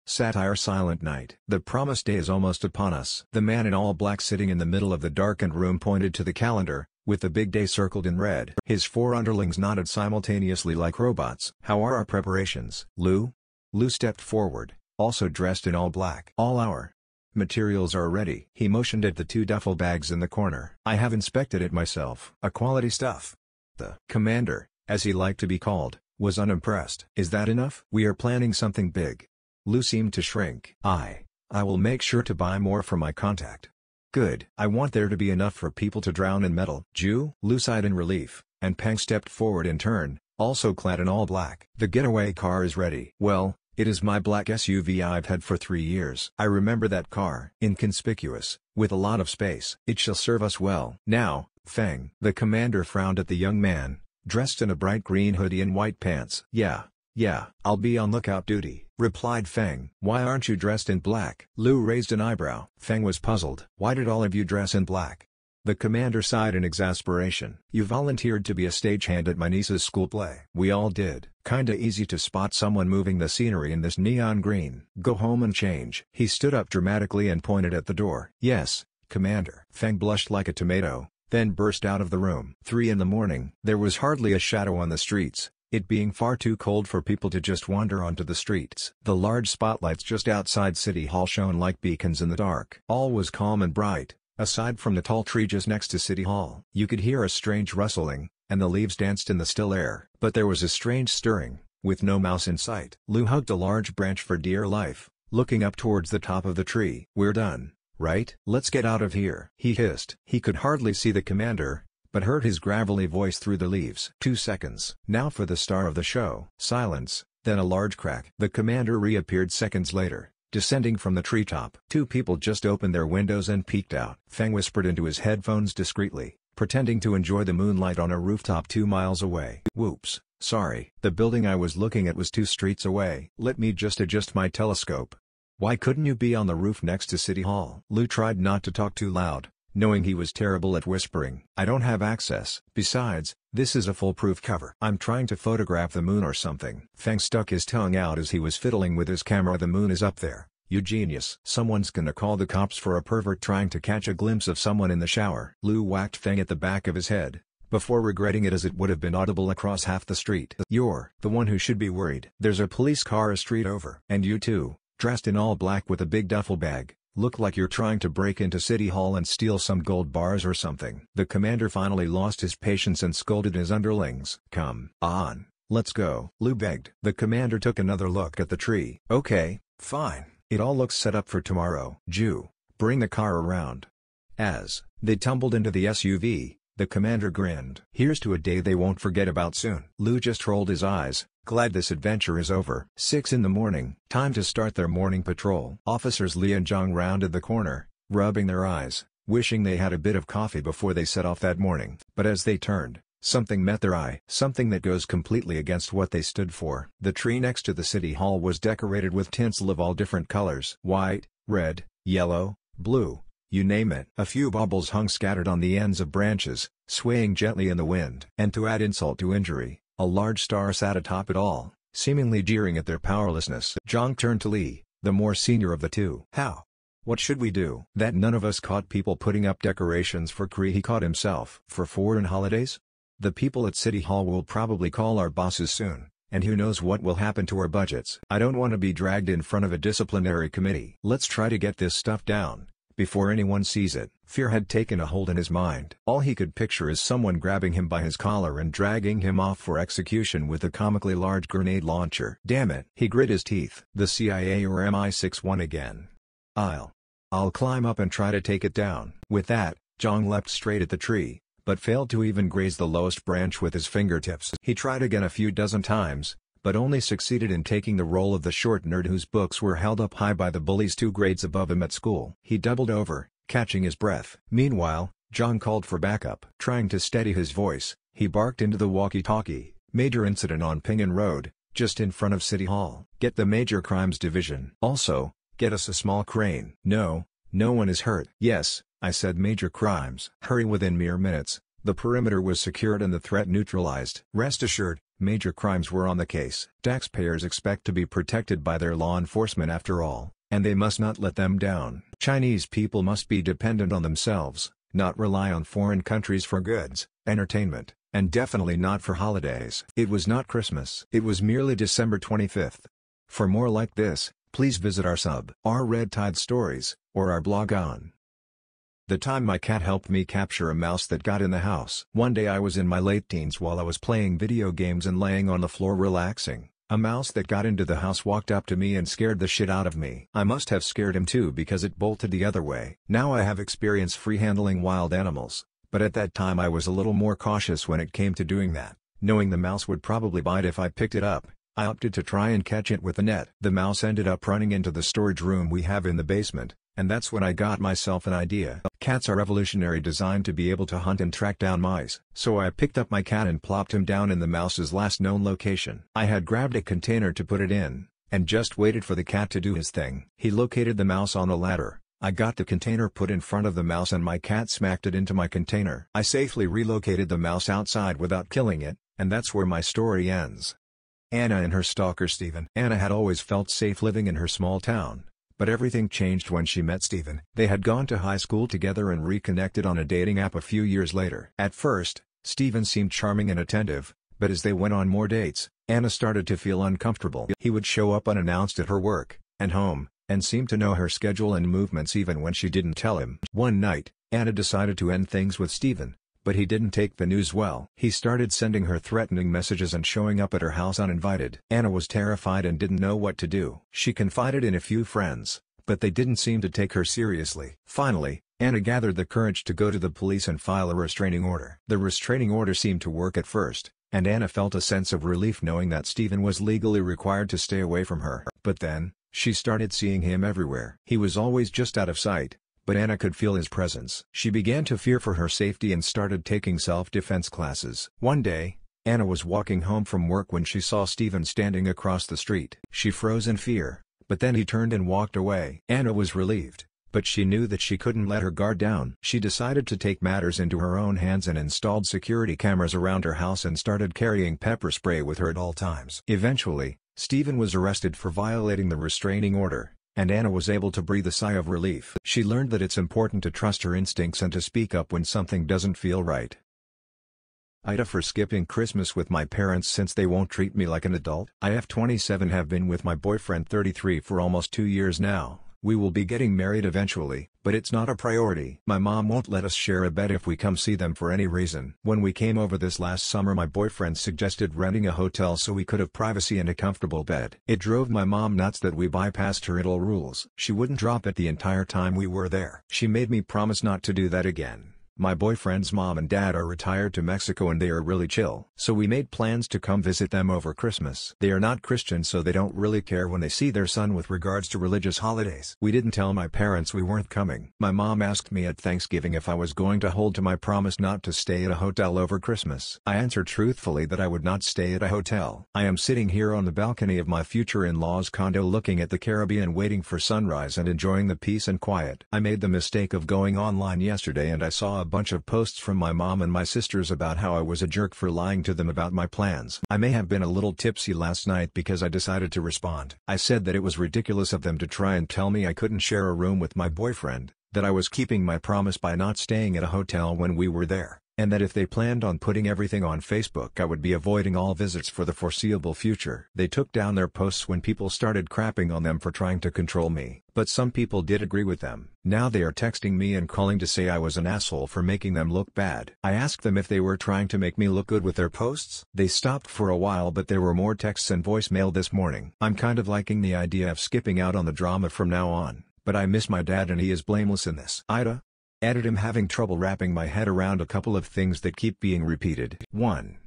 Satire. Silent night. The promised day is almost upon us. The man in all black sitting in the middle of the darkened room pointed to the calendar, with the big day circled in red. His four underlings nodded simultaneously like robots. How are our preparations, Lou? Lou stepped forward, also dressed in all black. All our materials are ready. He motioned at the two duffel bags in the corner. I have inspected it myself. A quality stuff. The commander, as he liked to be called, was unimpressed. Is that enough? We are planning something big. Lou seemed to shrink. I will make sure to buy more from my contact. Good. I want there to be enough for people to drown in metal. Jew? Lou sighed in relief, and Peng stepped forward in turn, also clad in all black. The getaway car is ready. Well, it is my black SUV I've had for 3 years. I remember that car. Inconspicuous, with a lot of space. It shall serve us well. Now, Feng. The commander frowned at the young man, dressed in a bright green hoodie and white pants. Yeah, I'll be on lookout duty, replied Feng. Why aren't you dressed in black? Lou raised an eyebrow. Feng was puzzled. Why did all of you dress in black? The commander sighed in exasperation. You volunteered to be a stagehand at my niece's school play. We all did. Kinda easy to spot someone moving the scenery in this neon green. Go home and change. He stood up dramatically and pointed at the door. Yes, Commander. Feng blushed like a tomato, then burst out of the room. 3 in the morning. There was hardly a shadow on the streets, it being far too cold for people to just wander onto the streets. The large spotlights just outside City Hall shone like beacons in the dark. All was calm and bright, aside from the tall tree just next to City Hall. You could hear a strange rustling, and the leaves danced in the still air. But there was a strange stirring, with no mouse in sight. Lou hugged a large branch for dear life, looking up towards the top of the tree. We're done, right? Let's get out of here, he hissed. He could hardly see the commander, but heard his gravelly voice through the leaves. 2 seconds. Now for the star of the show. Silence, then a large crack. The commander reappeared seconds later, descending from the treetop. 2 people just opened their windows and peeked out. Feng whispered into his headphones discreetly, pretending to enjoy the moonlight on a rooftop 2 miles away. Whoops, sorry. The building I was looking at was 2 streets away. Let me just adjust my telescope. Why couldn't you be on the roof next to City Hall? Lou tried not to talk too loud, knowing he was terrible at whispering. I don't have access. Besides, this is a foolproof cover. I'm trying to photograph the moon or something. Feng stuck his tongue out as he was fiddling with his camera. The moon is up there, you genius. Someone's gonna call the cops for a pervert trying to catch a glimpse of someone in the shower. Lou whacked Feng at the back of his head, before regretting it as it would have been audible across half the street. You're the one who should be worried. There's a police car a street over. And you too, dressed in all black with a big duffel bag, look like you're trying to break into City Hall and steal some gold bars or something. The commander finally lost his patience and scolded his underlings. Come on, let's go, Lou begged. The commander took another look at the tree. Okay, fine. It all looks set up for tomorrow. Jew, bring the car around. As they tumbled into the SUV, the commander grinned. Here's to a day they won't forget about soon. Lou just rolled his eyes, glad this adventure is over. 6 in the morning. Time to start their morning patrol. Officers Li and Zhang rounded the corner, rubbing their eyes, wishing they had a bit of coffee before they set off that morning. But as they turned, something met their eye. Something that goes completely against what they stood for. The tree next to the City Hall was decorated with tinsel of all different colors. White, red, yellow, blue, you name it. A few baubles hung scattered on the ends of branches, swaying gently in the wind. And to add insult to injury, a large star sat atop it all, seemingly jeering at their powerlessness. Zhang turned to Li, the more senior of the two. How? What should we do? That none of us caught people putting up decorations for Kree. He caught himself. For foreign holidays? The people at City Hall will probably call our bosses soon, and who knows what will happen to our budgets. I don't want to be dragged in front of a disciplinary committee. Let's try to get this stuff down before anyone sees it. Fear had taken a hold in his mind. All he could picture is someone grabbing him by his collar and dragging him off for execution with a comically large grenade launcher. Damn it. He grit his teeth. The CIA or MI6 again. I'll climb up and try to take it down. With that, Zhang leapt straight at the tree, but failed to even graze the lowest branch with his fingertips. He tried again a few dozen times, but only succeeded in taking the role of the short nerd whose books were held up high by the bullies 2 grades above him at school. He doubled over, catching his breath. Meanwhile, Zhang called for backup. Trying to steady his voice, he barked into the walkie-talkie. Major incident on Pingan Road, just in front of City Hall. Get the Major Crimes Division. Also, get us a small crane. No one is hurt. Yes, I said major crimes. Hurry. Within mere minutes, the perimeter was secured and the threat neutralized. Rest assured, Major crimes were on the case. Taxpayers expect to be protected by their law enforcement after all, and they must not let them down. Chinese people must be dependent on themselves, not rely on foreign countries for goods, entertainment, and definitely not for holidays. It was not Christmas. It was merely December 25th. For more like this, please visit our redditstories, or our blog on the time my cat helped me capture a mouse that got in the house. One day I was in my late teens while I was playing video games and laying on the floor relaxing. A mouse that got into the house walked up to me and scared the shit out of me. I must have scared him too because it bolted the other way. Now I have experience free handling wild animals, but at that time I was a little more cautious when it came to doing that. Knowing the mouse would probably bite if I picked it up, I opted to try and catch it with a net. The mouse ended up running into the storage room we have in the basement, and that's when I got myself an idea. Cats are evolutionary designed to be able to hunt and track down mice. So I picked up my cat and plopped him down in the mouse's last known location. I had grabbed a container to put it in, and just waited for the cat to do his thing. He located the mouse on a ladder. I got the container put in front of the mouse and my cat smacked it into my container. I safely relocated the mouse outside without killing it, and that's where my story ends. Anna and her stalker Steven. Anna had always felt safe living in her small town, but everything changed when she met Steven. They had gone to high school together and reconnected on a dating app a few years later. At first, Steven seemed charming and attentive, but as they went on more dates, Anna started to feel uncomfortable. He would show up unannounced at her work and home, and seemed to know her schedule and movements even when she didn't tell him. One night, Anna decided to end things with Steven, but he didn't take the news well. He started sending her threatening messages and showing up at her house uninvited. Anna was terrified and didn't know what to do. She confided in a few friends, but they didn't seem to take her seriously. Finally, Anna gathered the courage to go to the police and file a restraining order. The restraining order seemed to work at first, and Anna felt a sense of relief knowing that Steven was legally required to stay away from her. But then, she started seeing him everywhere. He was always just out of sight, but Anna could feel his presence. She began to fear for her safety and started taking self-defense classes. One day, Anna was walking home from work when she saw Steven standing across the street. She froze in fear, but then he turned and walked away. Anna was relieved, but she knew that she couldn't let her guard down. She decided to take matters into her own hands and installed security cameras around her house and started carrying pepper spray with her at all times. Eventually, Steven was arrested for violating the restraining order, and Anna was able to breathe a sigh of relief. She learned that it's important to trust her instincts and to speak up when something doesn't feel right. AITA for skipping Christmas with my parents since they won't treat me like an adult. I have 27 have been with my boyfriend 33 for almost 2 years now. We will be getting married eventually, but it's not a priority. My mom won't let us share a bed if we come see them for any reason. When we came over this last summer my boyfriend suggested renting a hotel so we could have privacy and a comfortable bed. It drove my mom nuts that we bypassed her idle rules. She wouldn't drop it the entire time we were there. She made me promise not to do that again. My boyfriend's mom and dad are retired to Mexico and they are really chill. So we made plans to come visit them over Christmas. They are not Christian so they don't really care when they see their son with regards to religious holidays. We didn't tell my parents we weren't coming. My mom asked me at Thanksgiving if I was going to hold to my promise not to stay at a hotel over Christmas. I answered truthfully that I would not stay at a hotel. I am sitting here on the balcony of my future in-laws condo looking at the Caribbean waiting for sunrise and enjoying the peace and quiet. I made the mistake of going online yesterday and I saw a bunch of posts from my mom and my sisters about how I was a jerk for lying to them about my plans. I may have been a little tipsy last night because I decided to respond. I said that it was ridiculous of them to try and tell me I couldn't share a room with my boyfriend, that I was keeping my promise by not staying at a hotel when we were there, and that if they planned on putting everything on Facebook I would be avoiding all visits for the foreseeable future. They took down their posts when people started crapping on them for trying to control me, but some people did agree with them. Now they are texting me and calling to say I was an asshole for making them look bad. I asked them if they were trying to make me look good with their posts. They stopped for a while but there were more texts and voicemail this morning. I'm kind of liking the idea of skipping out on the drama from now on, but I miss my dad and he is blameless in this. AITA. Added I'm having trouble wrapping my head around a couple of things that keep being repeated. 1.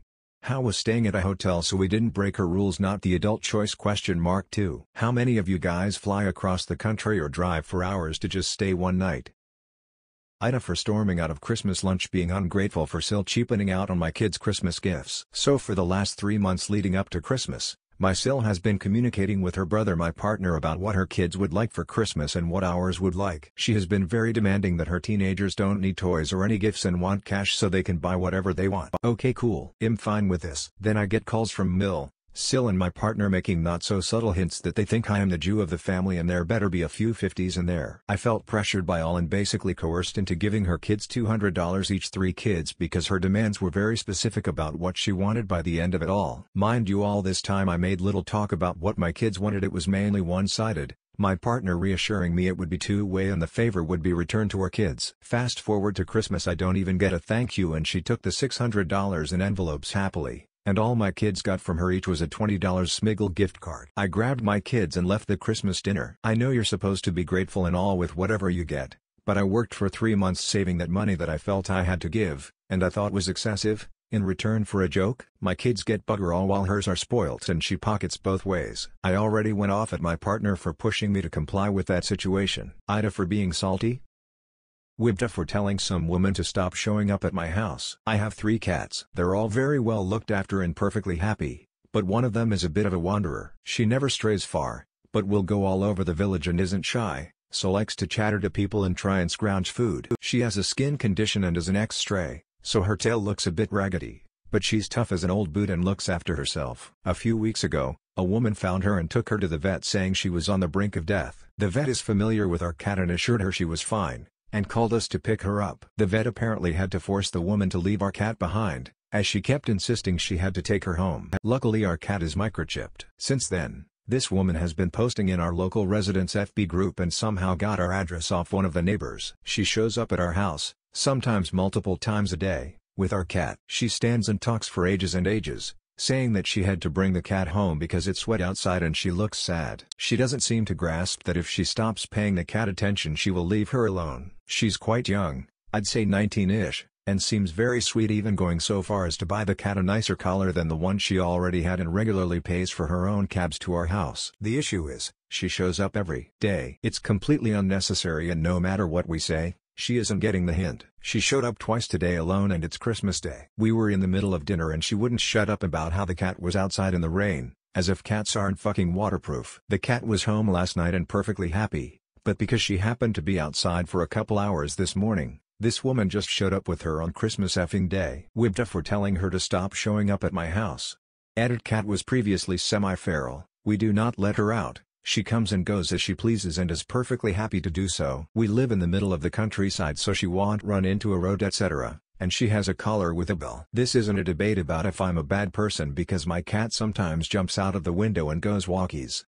How was staying at a hotel so we didn't break her rules not the adult choice ? 2. How many of you guys fly across the country or drive for hours to just stay one night? AITA for storming out of Christmas lunch being ungrateful for still cheapening out on my kids' Christmas gifts. So for the last 3 months leading up to Christmas, My sil has been communicating with her brother, my partner, about what her kids would like for Christmas and what ours would like. She has been very demanding that her teenagers don't need toys or any gifts and want cash so they can buy whatever they want. Okay, cool. I'm fine with this. Then I get calls from Sil and my partner making not so subtle hints that they think I am the Jew of the family and there better be a few 50s in there. I felt pressured by all and basically coerced into giving her kids $200 each, 3 kids, because her demands were very specific about what she wanted by the end of it all. Mind you, all this time I made little talk about what my kids wanted. It was mainly one-sided, my partner reassuring me it would be two-way and the favor would be returned to her kids. Fast forward to Christmas, I don't even get a thank you and she took the $600 in envelopes happily. And all my kids got from her each was a $20 Smiggle gift card. I grabbed my kids and left the Christmas dinner. I know you're supposed to be grateful and all with whatever you get, but I worked for 3 months saving that money that I felt I had to give, and I thought was excessive, in return for a joke. My kids get bugger all while hers are spoilt and she pockets both ways. I already went off at my partner for pushing me to comply with that situation. AITA for being salty. WIBTA for telling some woman to stop showing up at my house. I have 3 cats. They're all very well looked after and perfectly happy, but one of them is a bit of a wanderer. She never strays far, but will go all over the village and isn't shy, so likes to chatter to people and try and scrounge food. She has a skin condition and is an ex-stray, so her tail looks a bit raggedy, but she's tough as an old boot and looks after herself. A few weeks ago, a woman found her and took her to the vet saying she was on the brink of death. The vet is familiar with our cat and assured her she was fine, and called us to pick her up. The vet apparently had to force the woman to leave our cat behind, as she kept insisting she had to take her home. Luckily our cat is microchipped. Since then, this woman has been posting in our local residents FB group and somehow got our address off one of the neighbors. She shows up at our house, sometimes multiple times a day, with our cat. She stands and talks for ages and ages, saying that she had to bring the cat home because it's wet outside and she looks sad. She doesn't seem to grasp that if she stops paying the cat attention she will leave her alone. She's quite young, I'd say 19-ish, and seems very sweet, even going so far as to buy the cat a nicer collar than the one she already had and regularly pays for her own cabs to our house. The issue is, she shows up every day. It's completely unnecessary and no matter what we say, she isn't getting the hint. She showed up twice today alone and it's Christmas Day. We were in the middle of dinner and she wouldn't shut up about how the cat was outside in the rain, as if cats aren't fucking waterproof. The cat was home last night and perfectly happy, but because she happened to be outside for a couple hours this morning, this woman just showed up with her on Christmas effing Day. WIBTA for telling her to stop showing up at my house. Added cat was previously semi-feral, we do not let her out. She comes and goes as she pleases and is perfectly happy to do so. We live in the middle of the countryside so she won't run into a road etc., and she has a collar with a bell. This isn't a debate about if I'm a bad person because my cat sometimes jumps out of the window and goes walkies.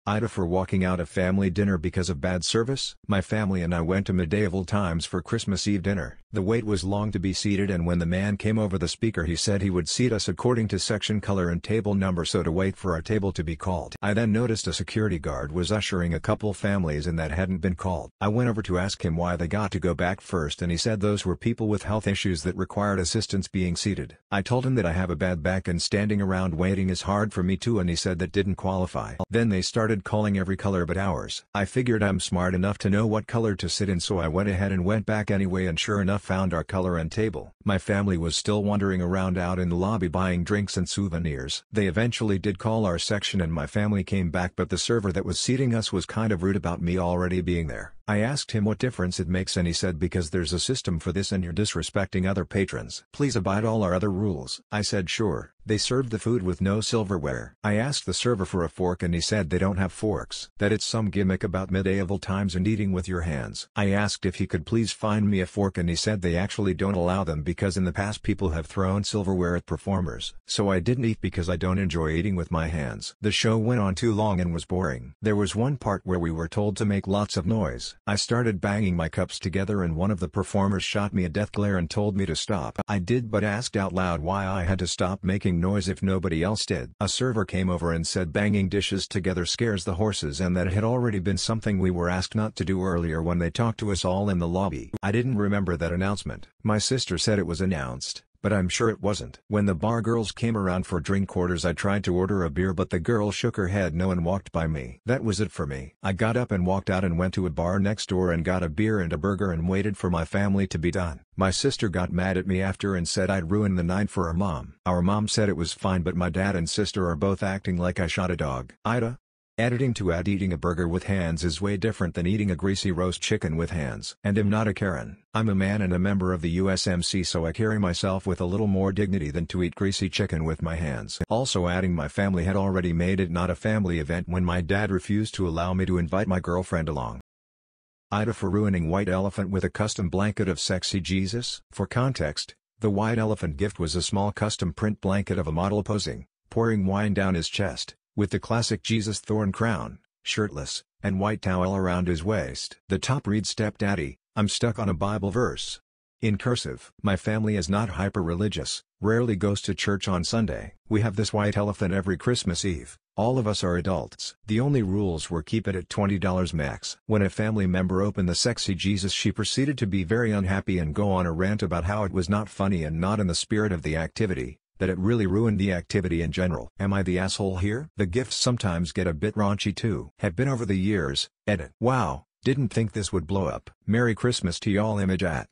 AITA for walking out of family dinner because of bad service. My family and I went to medieval times for Christmas Eve dinner. The wait was long to be seated and when the man came over the speaker he said he would seat us according to section color and table number, so to wait for our table to be called. I then noticed a security guard was ushering a couple families and that hadn't been called. I went over to ask him why they got to go back first and he said those were people with health issues that required assistance being seated. I told him that I have a bad back and standing around waiting is hard for me too and he said that didn't qualify. Then they started calling every color but ours. I figured I'm smart enough to know what color to sit in so I went ahead and went back anyway and sure enough found our color and table. My family was still wandering around out in the lobby buying drinks and souvenirs. They eventually did call our section and my family came back but the server that was seating us was kind of rude about me already being there. I asked him what difference it makes and he said because there's a system for this and you're disrespecting other patrons. Please abide all our other rules. I said sure. They served the food with no silverware. I asked the server for a fork and he said they don't have forks. That it's some gimmick about medieval times and eating with your hands. I asked if he could please find me a fork and he said they actually don't allow them because in the past people have thrown silverware at performers. So I didn't eat because I don't enjoy eating with my hands. The show went on too long and was boring. There was one part where we were told to make lots of noise. I started banging my cups together and one of the performers shot me a death glare and told me to stop. I did but asked out loud why I had to stop making noise if nobody else did. A server came over and said banging dishes together scares the horses and that it had already been something we were asked not to do earlier when they talked to us all in the lobby. I didn't remember that announcement. My sister said it was announced, but I'm sure it wasn't. When the bar girls came around for drink orders, I tried to order a beer, but the girl shook her head no and walked by me. That was it for me. I got up and walked out and went to a bar next door and got a beer and a burger and waited for my family to be done. My sister got mad at me after and said I'd ruined the night for her mom. Our mom said it was fine, but my dad and sister are both acting like I shot a dog. AITA. Editing to add: eating a burger with hands is way different than eating a greasy roast chicken with hands. And I'm not a Karen. I'm a man and a member of the USMC, so I carry myself with a little more dignity than to eat greasy chicken with my hands. Also adding, my family had already made it not a family event when my dad refused to allow me to invite my girlfriend along. AITA for ruining white elephant with a custom blanket of sexy Jesus. For context, the white elephant gift was a small custom print blanket of a model posing, pouring wine down his chest, with the classic Jesus thorn crown, shirtless, and white towel around his waist. The top reads, "Stepdaddy, I'm stuck on a Bible verse." In cursive. My family is not hyper-religious, rarely goes to church on Sunday. We have this white elephant every Christmas Eve. All of us are adults. The only rules were keep it at $20 max. When a family member opened the sexy Jesus, she proceeded to be very unhappy and go on a rant about how it was not funny and not in the spirit of the activity, that it really ruined the activity in general. Am I the asshole here? The gifts sometimes get a bit raunchy too. Have been over the years. Edit. Wow, didn't think this would blow up. Merry Christmas to y'all. Image at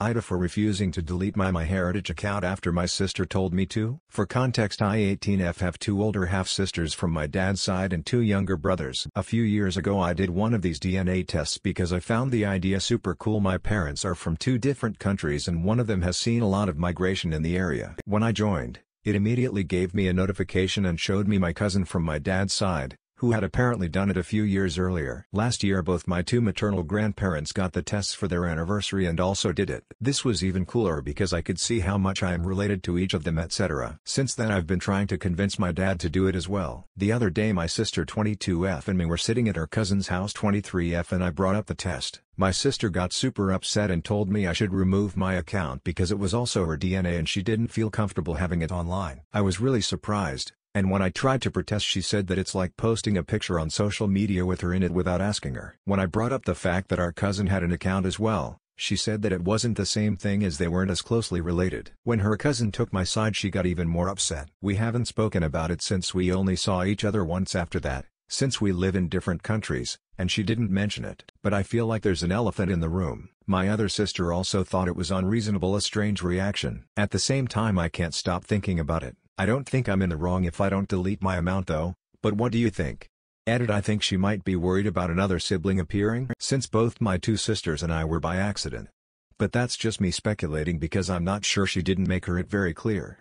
AITA for refusing to delete my MyHeritage account after my sister told me to. For context, I 18F have 2 older half-sisters from my dad's side and 2 younger brothers. A few years ago I did one of these DNA tests because I found the idea super cool. My parents are from 2 different countries and one of them has seen a lot of migration in the area. When I joined, it immediately gave me a notification and showed me my cousin from my dad's side, who had apparently done it a few years earlier. Last year both my 2 maternal grandparents got the tests for their anniversary and also did it. This was even cooler because I could see how much I am related to each of them, etc. Since then I've been trying to convince my dad to do it as well. The other day my sister 22F and me were sitting at our cousin's house 23F and I brought up the test. My sister got super upset and told me I should remove my account because it was also her DNA and she didn't feel comfortable having it online. I was really surprised. And when I tried to protest, she said that it's like posting a picture on social media with her in it without asking her. When I brought up the fact that our cousin had an account as well, she said that it wasn't the same thing as they weren't as closely related. When her cousin took my side, she got even more upset. We haven't spoken about it since we only saw each other once after that, since we live in different countries, and she didn't mention it. But I feel like there's an elephant in the room. My other sister also thought it was unreasonable, a strange reaction. At the same time I can't stop thinking about it. I don't think I'm in the wrong if I don't delete my amount though, but what do you think? Edit. I think she might be worried about another sibling appearing, since both my 2 sisters and I were by accident. But that's just me speculating because I'm not sure. She didn't make it very clear.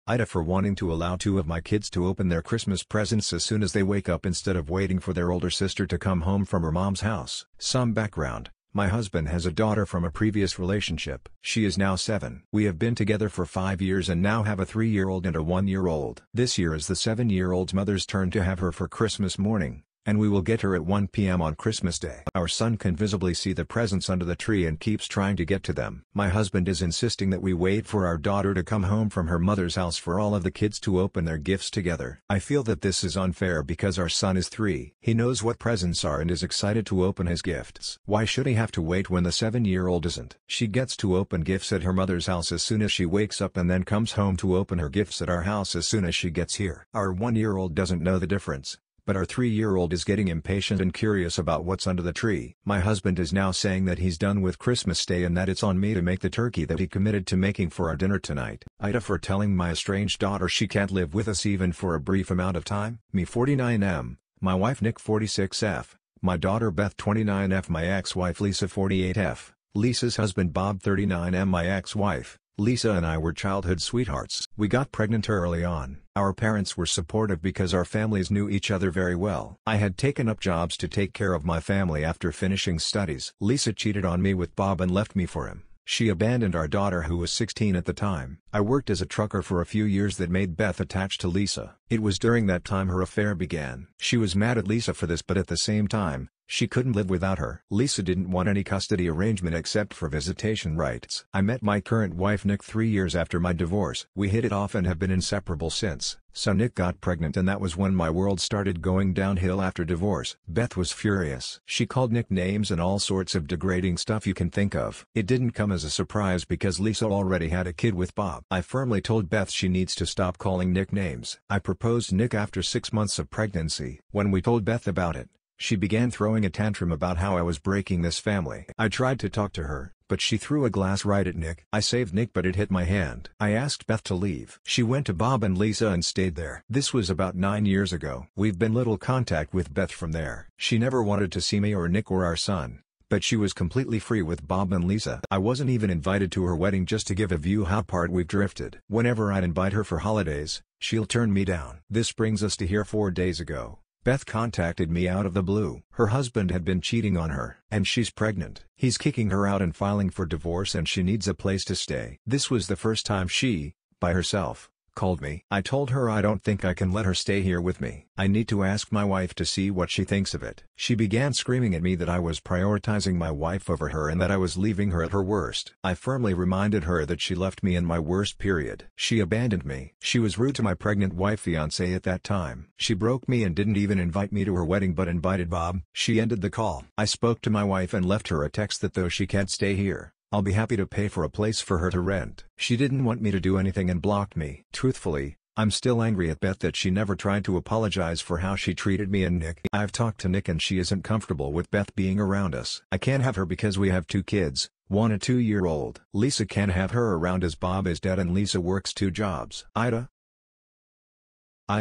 AITA for wanting to allow 2 of my kids to open their Christmas presents as soon as they wake up instead of waiting for their older sister to come home from her mom's house. Some background. My husband has a daughter from a previous relationship. She is now 7. We have been together for 5 years and now have a 3-year-old and a 1-year-old. This year is the 7-year-old's mother's turn to have her for Christmas morning, and we will get her at 1 p.m. on Christmas Day. Our son can visibly see the presents under the tree and keeps trying to get to them. My husband is insisting that we wait for our daughter to come home from her mother's house for all of the kids to open their gifts together. I feel that this is unfair because our son is 3. He knows what presents are and is excited to open his gifts. Why should he have to wait when the 7-year-old isn't? She gets to open gifts at her mother's house as soon as she wakes up and then comes home to open her gifts at our house as soon as she gets here. Our 1-year-old doesn't know the difference, but our 3-year-old is getting impatient and curious about what's under the tree. My husband is now saying that he's done with Christmas Day and that it's on me to make the turkey that he committed to making for our dinner tonight. AITA for telling my estranged daughter she can't live with us even for a brief amount of time. Me 49M, my wife Nick 46F, my daughter Beth 29F, my ex-wife Lisa 48F, Lisa's husband Bob 39M, my ex-wife Lisa and I were childhood sweethearts. We got pregnant early on. Our parents were supportive because our families knew each other very well. I had taken up jobs to take care of my family after finishing studies. Lisa cheated on me with Bob and left me for him. She abandoned our daughter who was 16 at the time. I worked as a trucker for a few years that made Beth attached to Lisa. It was during that time her affair began. She was mad at Lisa for this, but at the same time, She couldn't live without her. Lisa didn't want any custody arrangement except for visitation rights. I met my current wife Nick 3 years after my divorce. We hit it off and have been inseparable since. So Nick got pregnant and that was when my world started going downhill after divorce. Beth was furious. She called Nick names and all sorts of degrading stuff you can think of. It didn't come as a surprise because Lisa already had a kid with Bob. I firmly told Beth she needs to stop calling Nick names. I proposed Nick after 6 months of pregnancy. When we told Beth about it, she began throwing a tantrum about how I was breaking this family. I tried to talk to her, but she threw a glass right at Nick. I saved Nick but it hit my hand. I asked Beth to leave. She went to Bob and Lisa and stayed there. This was about 9 years ago. We've been little contact with Beth from there. She never wanted to see me or Nick or our son, but she was completely free with Bob and Lisa. I wasn't even invited to her wedding just to give a view how apart we've drifted. Whenever I'd invite her for holidays, she'll turn me down. This brings us to here 4 days ago. Beth contacted me out of the blue. Her husband had been cheating on her, and she's pregnant. He's kicking her out and filing for divorce and she needs a place to stay. This was the first time she, by herself, called me. I told her I don't think I can let her stay here with me. I need to ask my wife to see what she thinks of it. She began screaming at me that I was prioritizing my wife over her and that I was leaving her at her worst. I firmly reminded her that she left me in my worst period. She abandoned me. She was rude to my pregnant wife fiancé at that time. She broke me and didn't even invite me to her wedding but invited Bob. She ended the call. I spoke to my wife and left her a text that though she can't stay here, I'll be happy to pay for a place for her to rent. She didn't want me to do anything and blocked me. Truthfully, I'm still angry at Beth that she never tried to apologize for how she treated me and Nick. I've talked to Nick and she isn't comfortable with Beth being around us. I can't have her because we have 2 kids, 1 a 2-year-old. Lisa can't have her around as Bob is dead and Lisa works 2 jobs. AITA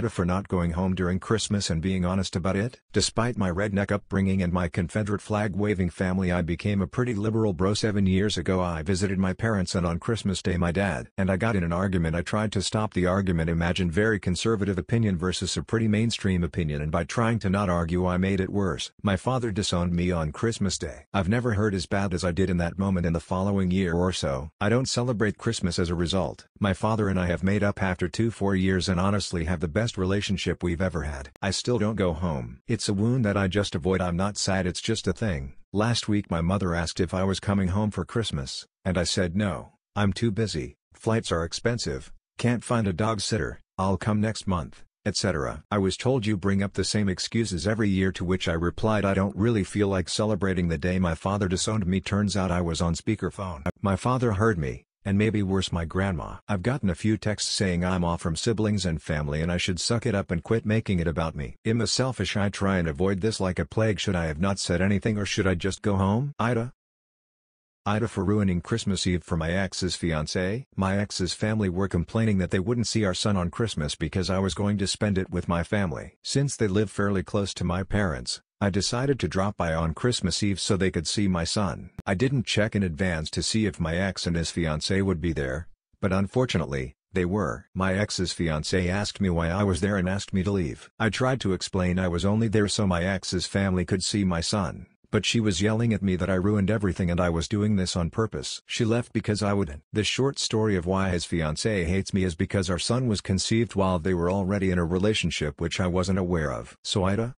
for not going home during Christmas and being honest about it. Despite my redneck upbringing and my Confederate flag-waving family, I became a pretty liberal bro 7 years ago. I visited my parents and on Christmas Day my dad and I got in an argument. I tried to stop the argument. Imagine very conservative opinion versus a pretty mainstream opinion, and by trying to not argue I made it worse. My father disowned me on Christmas Day. I've never heard as bad as I did in that moment in the following year or so. I don't celebrate Christmas as a result. My father and I have made up after 4 years and honestly have the best relationship we've ever had. I still don't go home. It's a wound that I just avoid. I'm not sad, it's just a thing. Last week my mother asked if I was coming home for Christmas, and I said no. I'm too busy, flights are expensive, can't find a dog sitter, I'll come next month, etc. I was told you bring up the same excuses every year, to which I replied I don't really feel like celebrating the day my father disowned me. Turns out I was on speakerphone. My father heard me, and maybe worse, my grandma. I've gotten a few texts saying I'm off from siblings and family and I should suck it up and quit making it about me. Am I selfish? I try and avoid this like a plague. Should I have not said anything or should I just go home? AITA for ruining Christmas Eve for my ex's fiancé. My ex's family were complaining that they wouldn't see our son on Christmas because I was going to spend it with my family. Since they live fairly close to my parents, I decided to drop by on Christmas Eve so they could see my son. I didn't check in advance to see if my ex and his fiancé would be there, but unfortunately, they were. My ex's fiancé asked me why I was there and asked me to leave. I tried to explain I was only there so my ex's family could see my son, but she was yelling at me that I ruined everything and I was doing this on purpose. She left because I wouldn't. The short story of why his fiancé hates me is because our son was conceived while they were already in a relationship which I wasn't aware of. So AITA,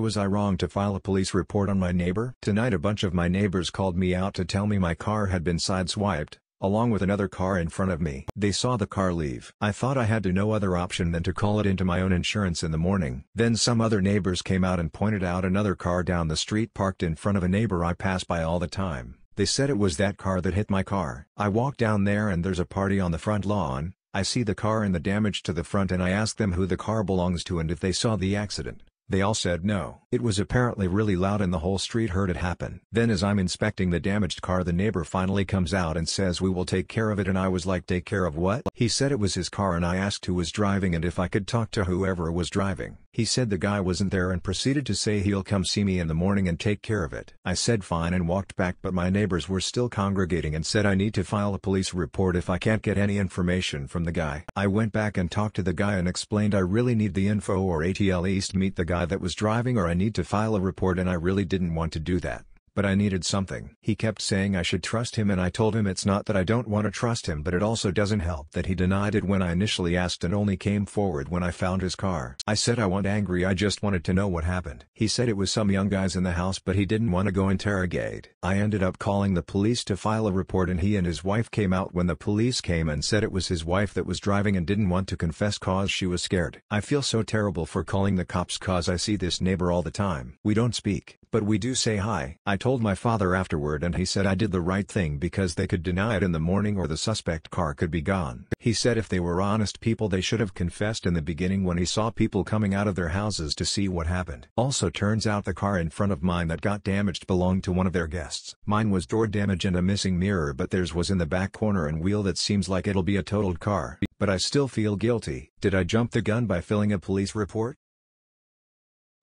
was I wrong to file a police report on my neighbor? Tonight a bunch of my neighbors called me out to tell me my car had been sideswiped, along with another car in front of me. They saw the car leave. I thought I had no other option than to call it into my own insurance in the morning. Then some other neighbors came out and pointed out another car down the street parked in front of a neighbor I pass by all the time. They said it was that car that hit my car. I walk down there and there's a party on the front lawn. I see the car and the damage to the front and I ask them who the car belongs to and if they saw the accident. They all said no. It was apparently really loud and the whole street heard it happen. Then as I'm inspecting the damaged car, the neighbor finally comes out and says we will take care of it, and I was like, take care of what? He said it was his car and I asked who was driving and if I could talk to whoever was driving. He said the guy wasn't there and proceeded to say he'll come see me in the morning and take care of it. I said fine and walked back, but my neighbors were still congregating and said I need to file a police report if I can't get any information from the guy. I went back and talked to the guy and explained I really need the info or at least meet the guy that was driving or I need to file a report, and I really didn't want to do that. but I needed something. He kept saying I should trust him, and I told him it's not that I don't want to trust him, but it also doesn't help that he denied it when I initially asked and only came forward when I found his car. I said I wasn't angry, I just wanted to know what happened. He said it was some young guys in the house, but he didn't want to go interrogate. I ended up calling the police to file a report, and he and his wife came out when the police came and said it was his wife that was driving and didn't want to confess cause she was scared. I feel so terrible for calling the cops cause I see this neighbor all the time. We don't speak, but we do say hi. I told my father afterward and he said I did the right thing because they could deny it in the morning or the suspect car could be gone. He said if they were honest people they should have confessed in the beginning when he saw people coming out of their houses to see what happened. Also turns out the car in front of mine that got damaged belonged to one of their guests. Mine was door damage and a missing mirror, but theirs was in the back corner and wheel that seems like it'll be a totaled car. But I still feel guilty. Did I jump the gun by filling a police report?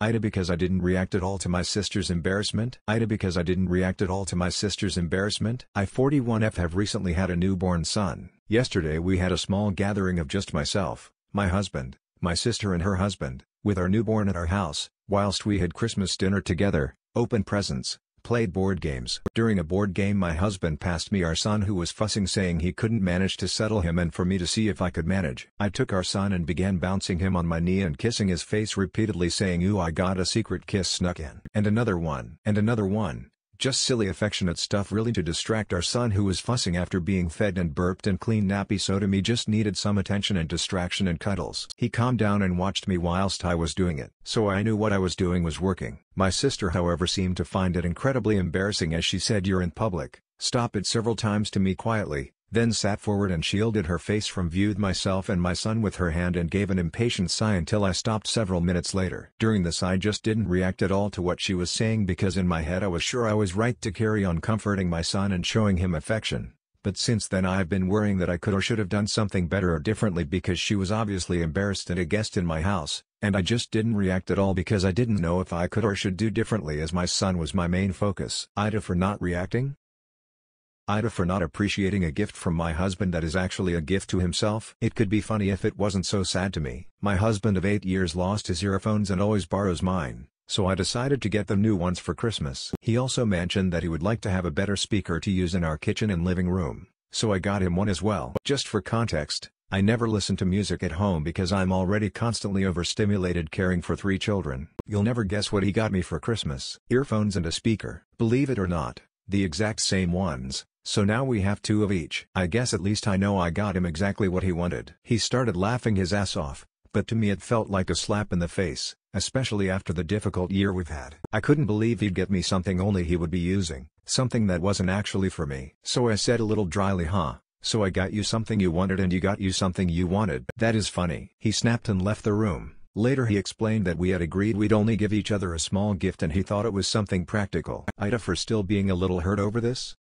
AITA because I didn't react at all to my sister's embarrassment. AITA because I didn't react at all to my sister's embarrassment. I 41F have recently had a newborn son. Yesterday we had a small gathering of just myself, my husband, my sister and her husband, with our newborn at our house, whilst we had Christmas dinner together, opened presents, played board games. During a board game my husband passed me our son who was fussing saying he couldn't manage to settle him and for me to see if I could manage. I took our son and began bouncing him on my knee and kissing his face repeatedly saying ooh I got a secret kiss snuck in. And another one. And another one. Just silly affectionate stuff really to distract our son who was fussing after being fed and burped and clean nappy, so to me just needed some attention and distraction and cuddles. He calmed down and watched me whilst I was doing it, so I knew what I was doing was working. My sister however seemed to find it incredibly embarrassing as she said you're in public, stop it several times to me quietly, then sat forward and shielded her face from view, myself and my son with her hand and gave an impatient sigh until I stopped several minutes later. During this I just didn't react at all to what she was saying because in my head I was sure I was right to carry on comforting my son and showing him affection, but since then I've been worrying that I could or should have done something better or differently because she was obviously embarrassed and a guest in my house, and I just didn't react at all because I didn't know if I could or should do differently as my son was my main focus. AITA for not reacting? AITA for not appreciating a gift from my husband that is actually a gift to himself. It could be funny if it wasn't so sad to me. My husband of 8 years lost his earphones and always borrows mine, so I decided to get them new ones for Christmas. He also mentioned that he would like to have a better speaker to use in our kitchen and living room, so I got him one as well. Just for context, I never listen to music at home because I'm already constantly overstimulated caring for 3 children. You'll never guess what he got me for Christmas. Earphones and a speaker. Believe it or not, the exact same ones. So now we have 2 of each. I guess at least I know I got him exactly what he wanted. He started laughing his ass off, but to me it felt like a slap in the face, especially after the difficult year we've had. I couldn't believe he'd get me something only he would be using, something that wasn't actually for me. So I said a little dryly, so I got you something you wanted and you got you something you wanted. That is funny. He snapped and left the room. Later he explained that we had agreed we'd only give each other a small gift and he thought it was something practical. AITA for still being a little hurt over this?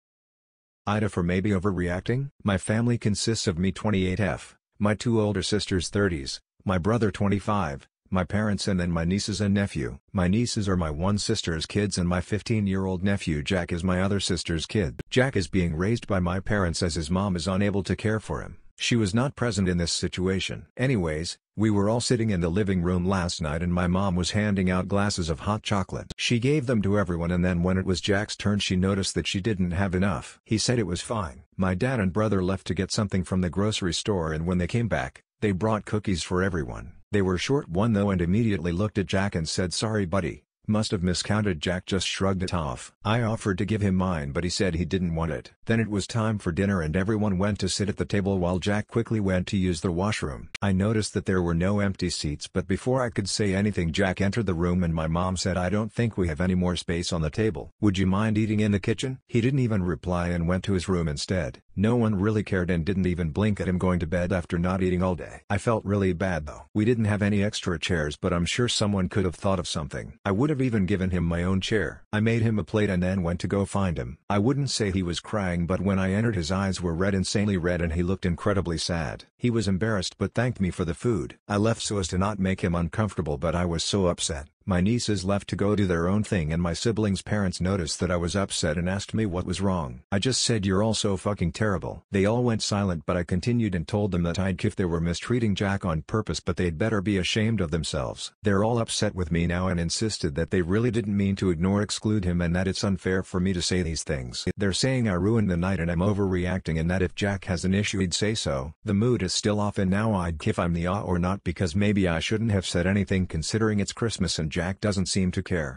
AITA for maybe overreacting? My family consists of me 28F, my 2 older sisters 30s, my brother 25, my parents and then my nieces and nephew. My nieces are my one sister's kids and my 15-year-old nephew Jack is my other sister's kid. Jack is being raised by my parents as his mom is unable to care for him. She was not present in this situation. Anyways, we were all sitting in the living room last night and my mom was handing out glasses of hot chocolate. She gave them to everyone and then when it was Jack's turn she noticed that she didn't have enough. He said it was fine. My dad and brother left to get something from the grocery store and when they came back, they brought cookies for everyone. They were short one though and immediately looked at Jack and said sorry buddy. Must have miscounted. Jack just shrugged it off. I offered to give him mine but he said he didn't want it. Then it was time for dinner and everyone went to sit at the table while Jack quickly went to use the washroom. I noticed that there were no empty seats but before I could say anything Jack entered the room and my mom said I don't think we have any more space on the table. Would you mind eating in the kitchen? He didn't even reply and went to his room instead. No one really cared and didn't even blink at him going to bed after not eating all day. I felt really bad though. We didn't have any extra chairs but I'm sure someone could have thought of something. I would have even given him my own chair. I made him a plate and then went to go find him. I wouldn't say he was crying but when I entered his eyes were red, insanely red and he looked incredibly sad. He was embarrassed but thanked me for the food. I left so as to not make him uncomfortable but I was so upset. My nieces left to go do their own thing and my siblings' parents noticed that I was upset and asked me what was wrong. I just said you're all so fucking terrible. They all went silent but I continued and told them that I'd if they were mistreating Jack on purpose but they'd better be ashamed of themselves. They're all upset with me now and insisted that they really didn't mean to exclude him and that it's unfair for me to say these things. They're saying I ruined the night and I'm overreacting and that if Jack has an issue he'd say so. The mood is still off and now I'd if I'm the or not because maybe I shouldn't have said anything considering it's Christmas and Jack doesn't seem to care.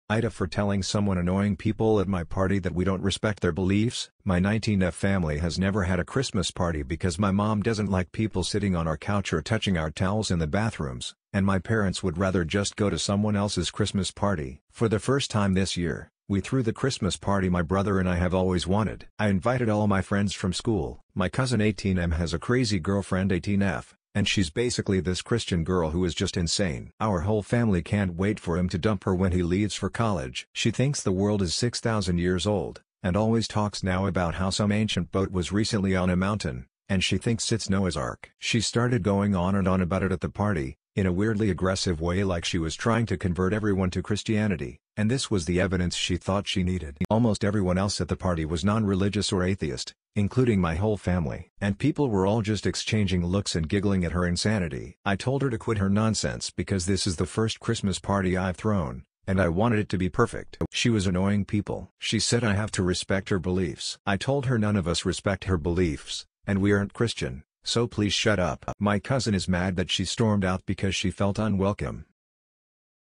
AITA for telling someone annoying people at my party that we don't respect their beliefs. My 19F family has never had a Christmas party because my mom doesn't like people sitting on our couch or touching our towels in the bathrooms, and my parents would rather just go to someone else's Christmas party. For the first time this year, we threw the Christmas party my brother and I have always wanted. I invited all my friends from school. My cousin 18M has a crazy girlfriend 18F. And she's basically this Christian girl who is just insane. Our whole family can't wait for him to dump her when he leaves for college. She thinks the world is 6,000 years old, and always talks now about how some ancient boat was recently on a mountain, and she thinks it's Noah's Ark. She started going on and on about it at the party, in a weirdly aggressive way like she was trying to convert everyone to Christianity, and this was the evidence she thought she needed. Almost everyone else at the party was non-religious or atheist, including my whole family. And people were all just exchanging looks and giggling at her insanity. I told her to quit her nonsense because this is the first Christmas party I've thrown, and I wanted it to be perfect. She was annoying people. She said I have to respect her beliefs. I told her none of us respect her beliefs, and we aren't Christian, so please shut up. My cousin is mad that she stormed out because she felt unwelcome.